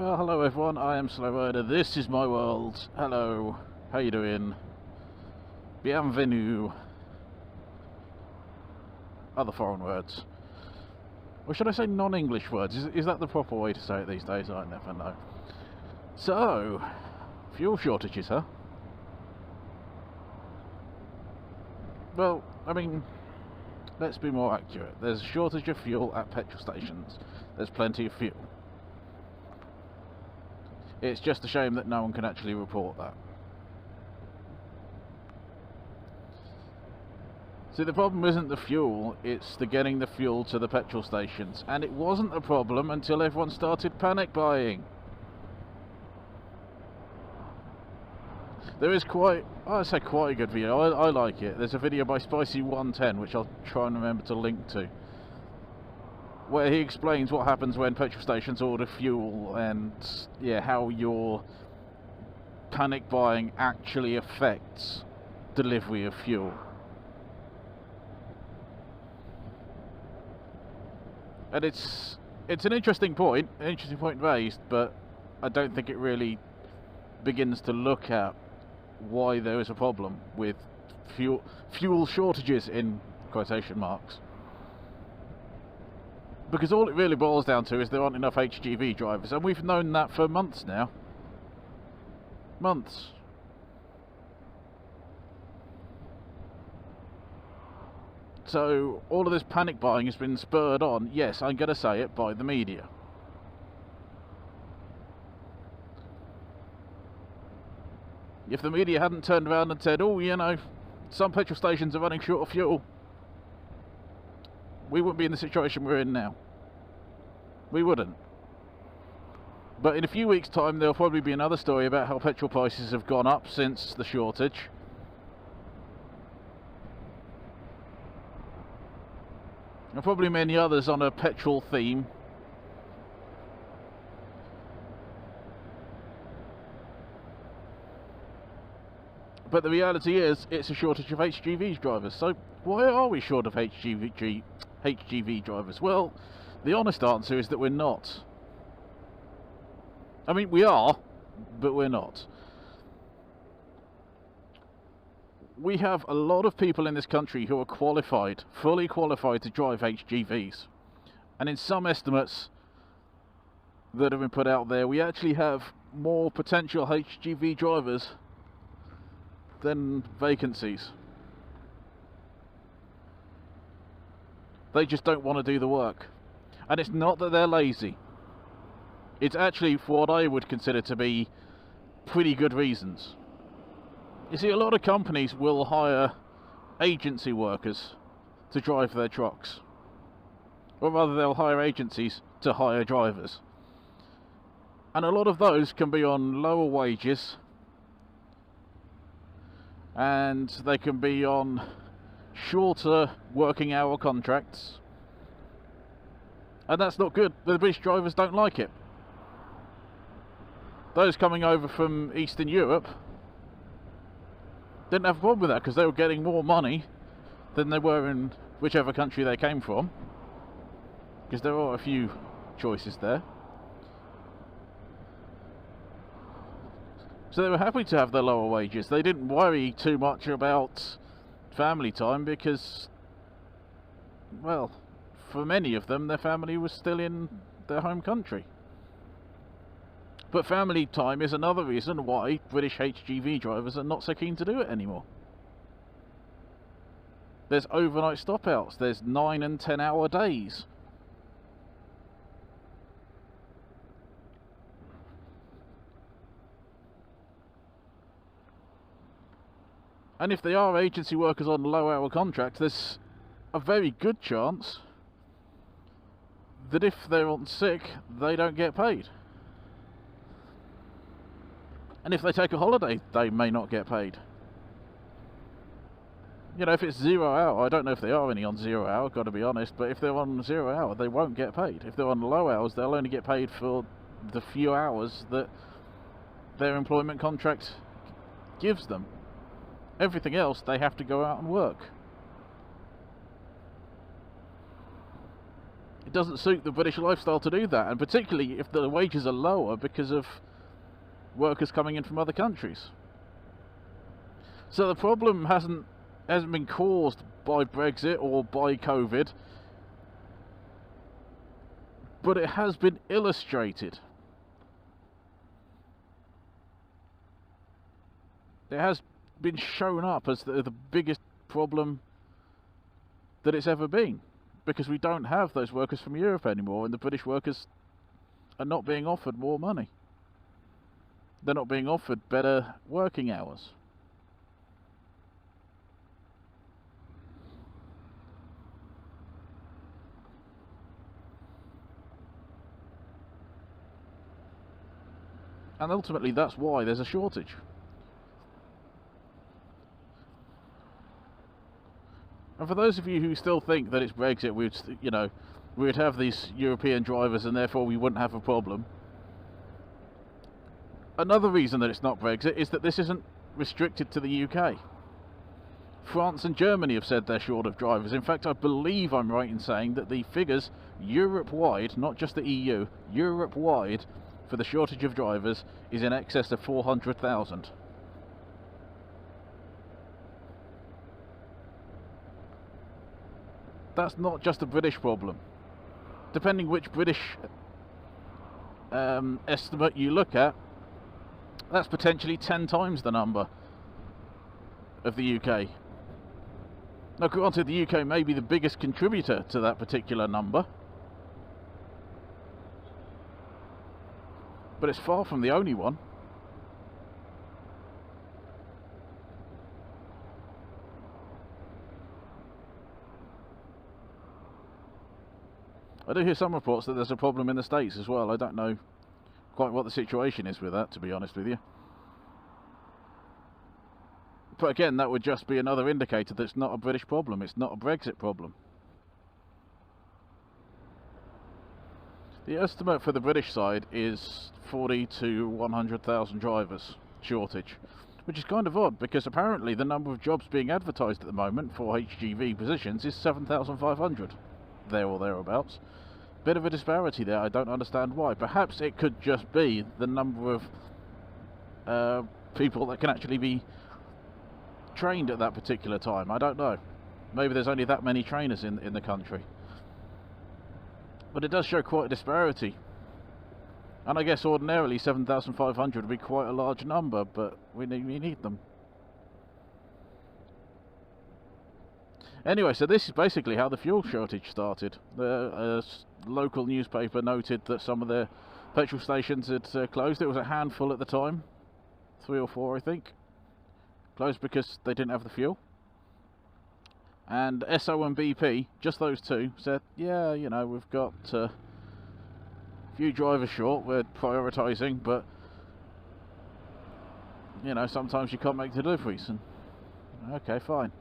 Well, hello everyone, I am Slow Rider, this is my world. Hello, how you doing? Bienvenue. Other foreign words. Or should I say non-English words? Is that the proper way to say it these days? I never know. So, fuel shortages, huh? Well, I mean, let's be more accurate. There's a shortage of fuel at petrol stations. There's plenty of fuel. It's just a shame that no one can actually report that. See, the problem isn't the fuel, it's the getting the fuel to the petrol stations. And it wasn't a problem until everyone started panic buying. There is quite a good video. I like it. There's a video by Spicy110, which I'll try and remember to link to, where he explains what happens when petrol stations order fuel and, yeah, how your panic buying actually affects delivery of fuel. And it's an interesting point raised, but I don't think it really begins to look at why there is a problem with fuel shortages in quotation marks. Because all it really boils down to is there aren't enough HGV drivers, and we've known that for months now. Months. So all of this panic buying has been spurred on, yes, I'm going to say it, by the media. If the media hadn't turned around and said, oh, you know, some petrol stations are running short of fuel, we wouldn't be in the situation we're in now. We wouldn't. But in a few weeks' time, there'll probably be another story about how petrol prices have gone up since the shortage. And probably many others on a petrol theme. But the reality is, it's a shortage of HGV drivers. So why are we short of HGV drivers? Well, the honest answer is that we're not. I mean, we are, but we're not. We have a lot of people in this country who are qualified, fully qualified to drive HGVs. And in some estimates that have been put out there, we actually have more potential HGV drivers than vacancies. They just don't want to do the work. And it's not that they're lazy. It's actually for what I would consider to be pretty good reasons. You see, a lot of companies will hire agency workers to drive their trucks. Or rather, they'll hire agencies to hire drivers. And a lot of those can be on lower wages, and they can be on shorter working hour contracts. And that's not good. The British drivers don't like it. Those coming over from Eastern Europe didn't have a problem with that because they were getting more money than they were in whichever country they came from, because there are a few choices there. So they were happy to have their lower wages. They didn't worry too much about family time because, well, for many of them, their family was still in their home country. But family time is another reason why British HGV drivers are not so keen to do it anymore. There's overnight stop-outs, there's 9 and 10 hour days. And if they are agency workers on low-hour contracts, there's a very good chance that if they're on sick, they don't get paid. And if they take a holiday, they may not get paid. You know, if it's 0 hour, I don't know if they are any on 0 hour, got to be honest, but if they're on 0 hour, they won't get paid. If they're on low hours, they'll only get paid for the few hours that their employment contract gives them. Everything else, they have to go out and work. It doesn't suit the British lifestyle to do that, and particularly if the wages are lower because of workers coming in from other countries. So the problem hasn't been caused by Brexit or by COVID, but it has been illustrated. It has been shown up as the biggest problem that it's ever been, because we don't have those workers from Europe anymore, and the British workers are not being offered more money. They're not being offered better working hours. And ultimately that's why there's a shortage. And for those of you who still think that it's Brexit, we'd have these European drivers and therefore we wouldn't have a problem. Another reason that it's not Brexit is that this isn't restricted to the UK. France and Germany have said they're short of drivers. In fact, I believe I'm right in saying that the figures Europe-wide, not just the EU, Europe-wide for the shortage of drivers is in excess of 400,000. That's not just a British problem. Depending which British estimate you look at, that's potentially 10 times the number of the UK. Now granted, the UK may be the biggest contributor to that particular number, but it's far from the only one. I do hear some reports that there's a problem in the States as well. I don't know quite what the situation is with that, to be honest with you. But again, that would just be another indicator that it's not a British problem, it's not a Brexit problem. The estimate for the British side is 40 to 100,000 drivers shortage, which is kind of odd because apparently the number of jobs being advertised at the moment for HGV positions is 7,500, there or thereabouts. Bit of a disparity there, I don't understand why. Perhaps it could just be the number of people that can actually be trained at that particular time. I don't know. Maybe there's only that many trainers in the country. But it does show quite a disparity. And I guess ordinarily 7,500 would be quite a large number, but we need them. Anyway, so this is basically how the fuel shortage started. The local newspaper noted that some of the petrol stations had closed. It was a handful at the time, 3 or 4 I think. Closed because they didn't have the fuel. And Esso and BP, just those two, said, yeah, you know, we've got a few drivers short, we're prioritising, but, you know, sometimes you can't make deliveries. And okay, fine.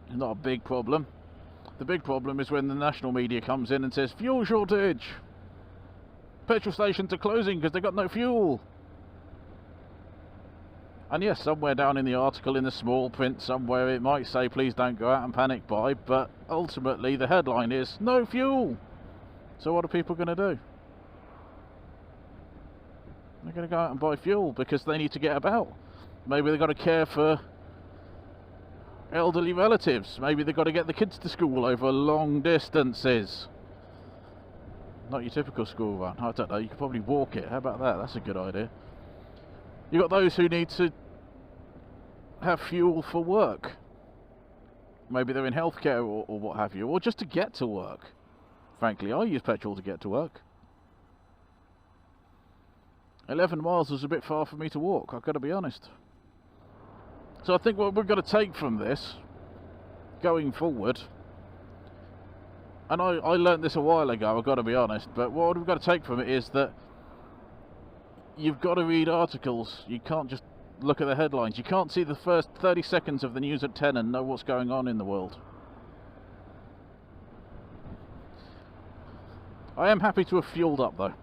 It's not a big problem. The big problem is when the national media comes in and says, fuel shortage! Petrol stations are closing because they've got no fuel! And yes, somewhere down in the article, in the small print somewhere, it might say, please don't go out and panic buy, but ultimately the headline is, no fuel! So what are people going to do? They're going to go out and buy fuel because they need to get about. Maybe they've got to care for elderly relatives. Maybe they've got to get the kids to school over long distances. Not your typical school run. I don't know, you could probably walk it. How about that? That's a good idea. You've got those who need to have fuel for work. Maybe they're in healthcare or what have you, or just to get to work. Frankly, I use petrol to get to work. 11 miles was a bit far for me to walk, I've got to be honest. So I think what we've got to take from this, going forward, and I learnt this a while ago, I've got to be honest, but what we've got to take from it is that you've got to read articles. You can't just look at the headlines. You can't see the first 30 seconds of the news at 10 and know what's going on in the world. I am happy to have fueled up though.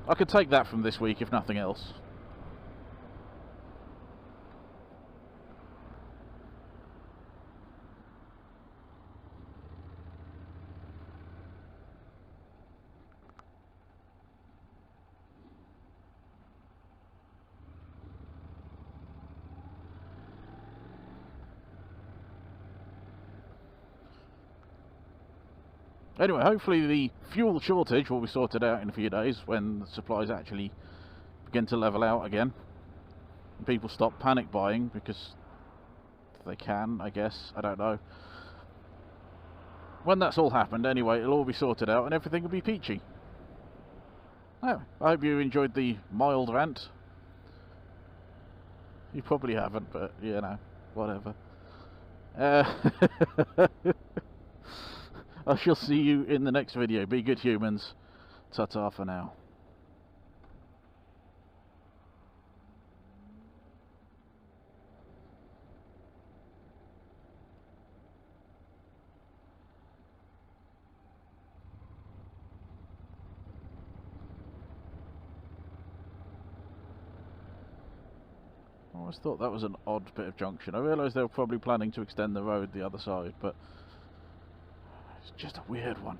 I could take that from this week if nothing else. Anyway, hopefully the fuel shortage will be sorted out in a few days when the supplies actually begin to level out again. And people stop panic buying because they can, I guess. I don't know. When that's all happened, anyway, it'll all be sorted out and everything will be peachy. Anyway, I hope you enjoyed the mild rant. You probably haven't, but, you know, whatever. I shall see you in the next video. Be good humans. Ta-ta for now. I always thought that was an odd bit of junction. I realised they were probably planning to extend the road the other side, but it's just a weird one.